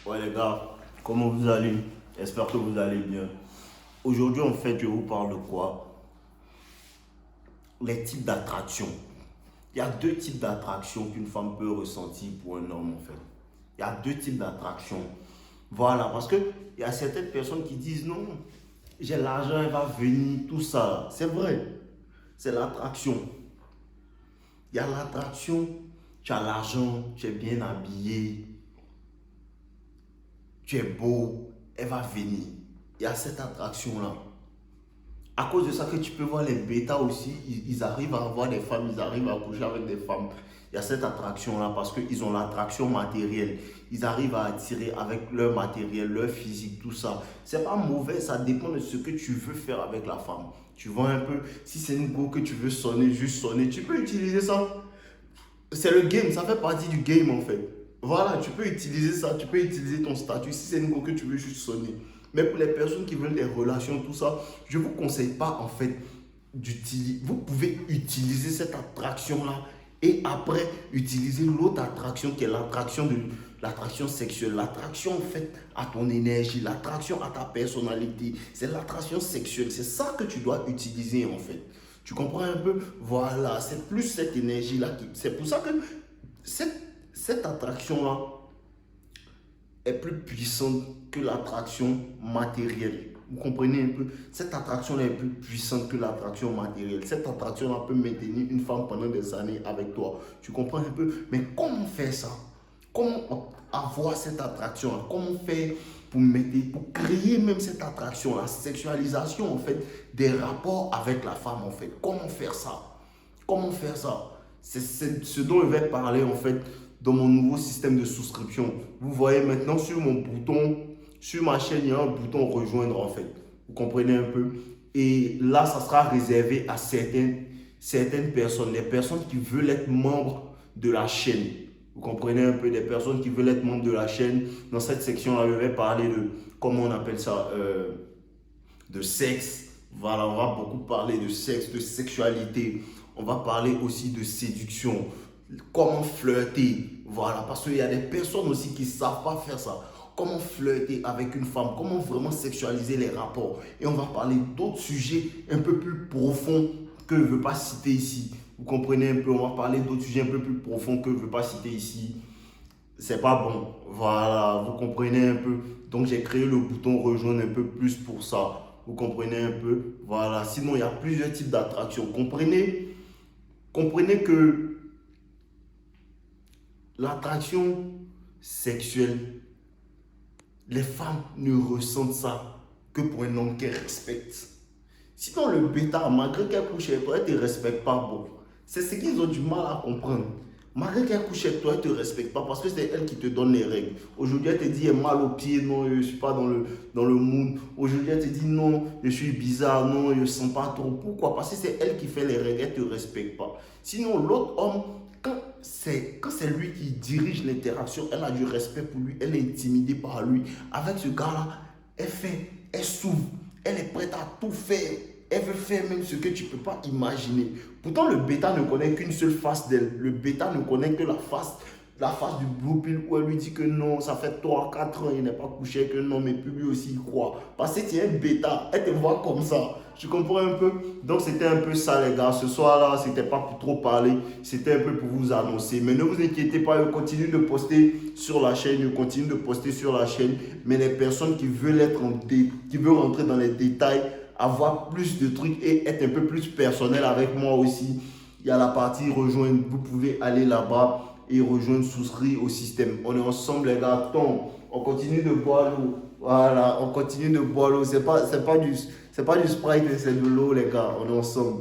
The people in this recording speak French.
Ouais les gars, comment vous allez? J'espère que vous allez bien. Aujourd'hui en fait je vous parle de quoi? Les types d'attractions. Il y a deux types d'attractions qu'une femme peut ressentir pour un homme en fait. Il y a deux types d'attractions. Voilà, parce que il y a certaines personnes qui disent non, j'ai l'argent, elle va venir, tout ça. C'est vrai, c'est l'attraction. Il y a l'attraction, tu as l'argent, tu es bien habillé, tu es beau, elle va venir. Il y a cette attraction-là. À cause de ça que tu peux voir les bêtas aussi, ils arrivent à avoir des femmes, ils arrivent à coucher avec des femmes. Il y a cette attraction-là parce qu'ils ont l'attraction matérielle. Ils arrivent à attirer avec leur matériel, leur physique, tout ça. C'est pas mauvais, ça dépend de ce que tu veux faire avec la femme. Tu vois un peu, si c'est une go que tu veux sonner, juste sonner, tu peux utiliser ça. C'est le game, ça fait partie du game en fait. Voilà, tu peux utiliser ça, tu peux utiliser ton statut si c'est une go que tu veux juste sonner. Mais pour les personnes qui veulent des relations, tout ça, je ne vous conseille pas en fait d'utiliser. Vous pouvez utiliser cette attraction-là et après utiliser l'autre attraction qui est l'attraction sexuelle, l'attraction en fait à ton énergie, l'attraction à ta personnalité. C'est l'attraction sexuelle, c'est ça que tu dois utiliser en fait. Tu comprends un peu? Voilà, c'est plus cette énergie-là qui. C'est pour ça que cette, cette attraction-là est plus puissante que l'attraction matérielle. Vous comprenez un peu? Cette attraction-là est plus puissante que l'attraction matérielle. Cette attraction-là peut maintenir une femme pendant des années avec toi. Tu comprends un peu? Mais comment faire ça? Comment avoir cette attraction-là? Comment faire pour créer même cette attraction, la sexualisation en fait des rapports avec la femme en fait. Comment faire ça? Comment faire ça? C'est ce dont je vais parler en fait dans mon nouveau système de souscription. Vous voyez maintenant sur mon bouton, sur ma chaîne, il y a un bouton rejoindre en fait. Vous comprenez un peu? Et là, ça sera réservé à certaines personnes, les personnes qui veulent être membres de la chaîne. Vous comprenez un peu, des personnes qui veulent être membres de la chaîne. Dans cette section-là, je vais parler de, comment on appelle ça, de sexe. Voilà, on va beaucoup parler de sexe, de sexualité. On va parler aussi de séduction, comment flirter. Voilà, parce qu'il y a des personnes aussi qui ne savent pas faire ça. Comment flirter avec une femme, comment vraiment sexualiser les rapports. Et on va parler d'autres sujets un peu plus profonds que je ne veux pas citer ici. Vous comprenez un peu, on va parler d'autres sujets un peu plus profonds que je ne veux pas citer ici. C'est pas bon. Voilà, vous comprenez un peu. Donc j'ai créé le bouton rejoindre un peu plus pour ça. Vous comprenez un peu. Voilà, sinon il y a plusieurs types d'attractions. Comprenez que l'attraction sexuelle, les femmes ne ressentent ça que pour un homme qu'elles respectent. Sinon, le bêta, malgré qu'elle couche avec toi, elle ne te respecte pas. Bon, c'est ce qu'ils ont du mal à comprendre. Malgré qu'elle couche avec toi, elle ne te respecte pas parce que c'est elle qui te donne les règles. Aujourd'hui, elle te dit, elle a mal au pied, non, je ne suis pas dans le mood. Aujourd'hui, elle te dit, non, je suis bizarre, non, je ne sens pas trop. Pourquoi? Parce que c'est elle qui fait les règles, elle ne te respecte pas. Sinon, l'autre homme, quand c'est lui qui dirige l'interaction, elle a du respect pour lui, elle est intimidée par lui. Avec ce gars-là, elle s'ouvre, elle est prête à tout faire. Elle veut faire même ce que tu ne peux pas imaginer. Pourtant, le bêta ne connaît qu'une seule face d'elle. Le bêta ne connaît que la face du blue pill où elle lui dit que non, ça fait 3 4 ans, il n'est pas couché avec un homme et puis lui aussi il croit. Parce que tu es un bêta, elle te voit comme ça. Tu comprends un peu? Donc c'était un peu ça les gars. Ce soir-là, c'était pas pour trop parler, c'était un peu pour vous annoncer. Mais ne vous inquiétez pas, je continue de poster sur la chaîne, je continue de poster sur la chaîne. Mais les personnes qui veulent qui veulent rentrer dans les détails, avoir plus de trucs et être un peu plus personnel avec moi aussi, il y a la partie rejoindre. Vous pouvez aller là-bas et rejoindre, souscrire au système. On est ensemble les gars. Attends, on continue de boire l'eau. Voilà, on continue de boire l'eau. C'est pas du Sprite, c'est de l'eau les gars. On est ensemble.